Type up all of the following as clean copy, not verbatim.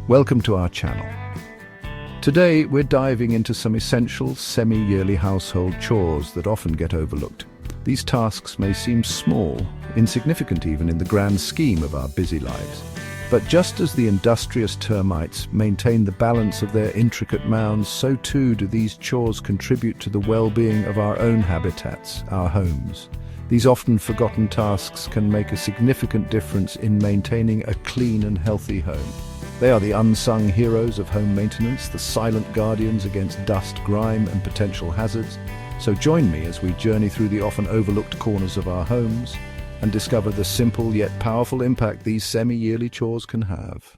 Welcome to our channel. Today we're diving into some essential semi-yearly household chores that often get overlooked. These tasks may seem small, insignificant even in the grand scheme of our busy lives. But just as the industrious termites maintain the balance of their intricate mounds, so too do these chores contribute to the well-being of our own habitats, our homes. These often forgotten tasks can make a significant difference in maintaining a clean and healthy home. They are the unsung heroes of home maintenance, the silent guardians against dust, grime, and potential hazards. So join me as we journey through the often overlooked corners of our homes and discover the simple yet powerful impact these semi-yearly chores can have.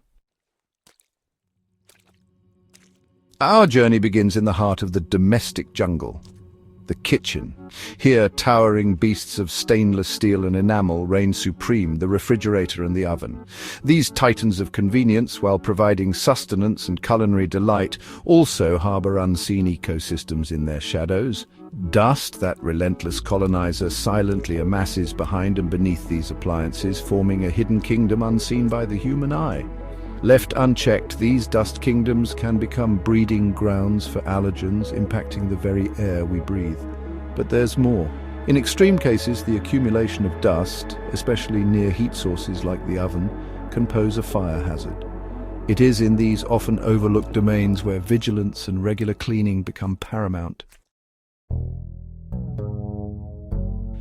Our journey begins in the heart of the domestic jungle, the kitchen. Here, towering beasts of stainless steel and enamel reign supreme, the refrigerator and the oven. These titans of convenience, while providing sustenance and culinary delight, also harbor unseen ecosystems in their shadows. Dust, that relentless colonizer, silently amasses behind and beneath these appliances, forming a hidden kingdom unseen by the human eye. Left unchecked, these dust kingdoms can become breeding grounds for allergens, impacting the very air we breathe. But there's more. In extreme cases, the accumulation of dust, especially near heat sources like the oven, can pose a fire hazard. It is in these often overlooked domains where vigilance and regular cleaning become paramount.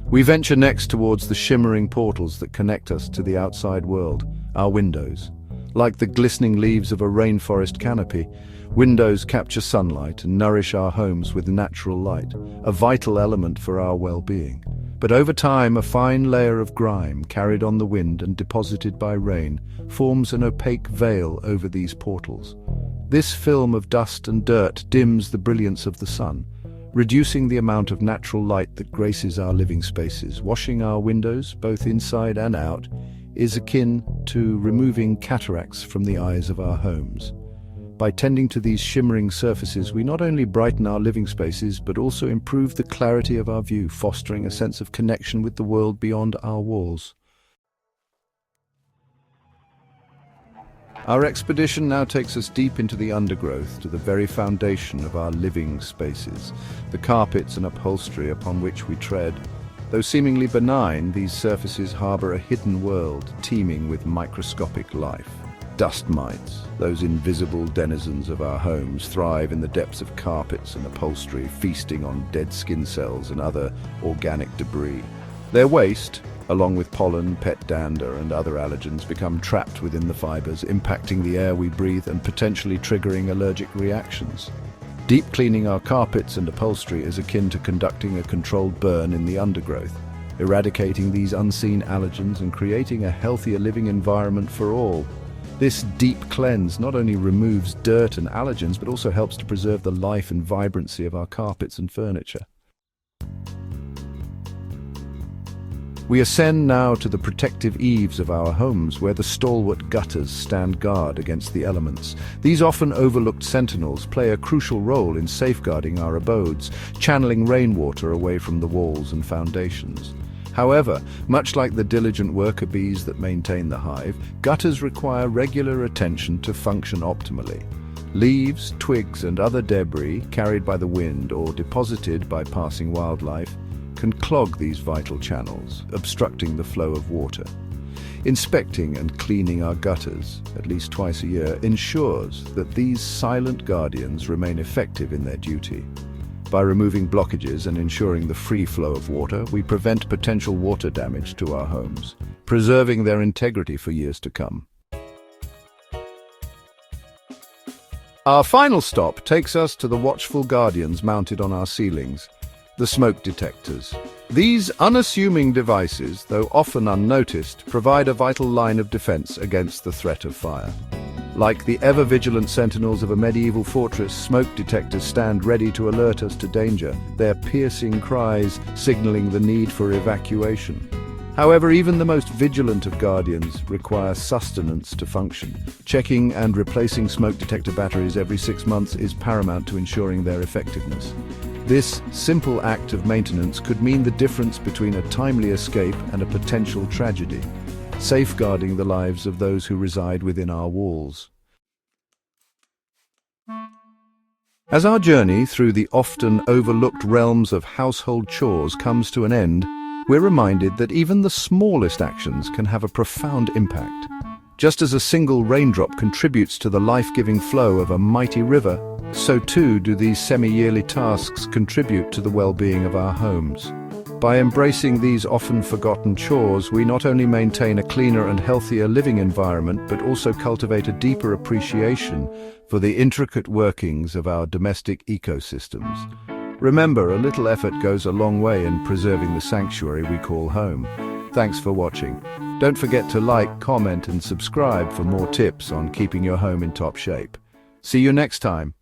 We venture next towards the shimmering portals that connect us to the outside world, our windows. Like the glistening leaves of a rainforest canopy, windows capture sunlight and nourish our homes with natural light, a vital element for our well-being. But over time, a fine layer of grime, carried on the wind and deposited by rain, forms an opaque veil over these portals. This film of dust and dirt dims the brilliance of the sun, reducing the amount of natural light that graces our living spaces. Washing our windows, both inside and out, is akin to removing cataracts from the eyes of our homes. By tending to these shimmering surfaces, we not only brighten our living spaces, but also improve the clarity of our view, fostering a sense of connection with the world beyond our walls. Our expedition now takes us deep into the undergrowth, to the very foundation of our living spaces, the carpets and upholstery upon which we tread. Though seemingly benign, these surfaces harbor a hidden world, teeming with microscopic life. Dust mites, those invisible denizens of our homes, thrive in the depths of carpets and upholstery, feasting on dead skin cells and other organic debris. Their waste, along with pollen, pet dander, and other allergens, become trapped within the fibers, impacting the air we breathe and potentially triggering allergic reactions. Deep cleaning our carpets and upholstery is akin to conducting a controlled burn in the undergrowth, eradicating these unseen allergens and creating a healthier living environment for all. This deep cleanse not only removes dirt and allergens, but also helps to preserve the life and vibrancy of our carpets and furniture. We ascend now to the protective eaves of our homes, where the stalwart gutters stand guard against the elements. These often overlooked sentinels play a crucial role in safeguarding our abodes, channeling rainwater away from the walls and foundations. However, much like the diligent worker bees that maintain the hive, gutters require regular attention to function optimally. Leaves, twigs, and other debris, carried by the wind or deposited by passing wildlife, can clog these vital channels, obstructing the flow of water. Inspecting and cleaning our gutters, at least twice a year, ensures that these silent guardians remain effective in their duty. By removing blockages and ensuring the free flow of water, we prevent potential water damage to our homes, preserving their integrity for years to come. Our final stop takes us to the watchful guardians mounted on our ceilings, the smoke detectors. These unassuming devices, though often unnoticed, provide a vital line of defense against the threat of fire. Like the ever-vigilant sentinels of a medieval fortress, smoke detectors stand ready to alert us to danger, their piercing cries signaling the need for evacuation. However, even the most vigilant of guardians require sustenance to function. Checking and replacing smoke detector batteries every 6 months is paramount to ensuring their effectiveness. This simple act of maintenance could mean the difference between a timely escape and a potential tragedy, safeguarding the lives of those who reside within our walls. As our journey through the often overlooked realms of household chores comes to an end, we're reminded that even the smallest actions can have a profound impact. Just as a single raindrop contributes to the life-giving flow of a mighty river, so too do these semi-yearly tasks contribute to the well-being of our homes. By embracing these often forgotten chores, we not only maintain a cleaner and healthier living environment, but also cultivate a deeper appreciation for the intricate workings of our domestic ecosystems. Remember, a little effort goes a long way in preserving the sanctuary we call home. Thanks for watching. Don't forget to like, comment, and subscribe for more tips on keeping your home in top shape. See you next time.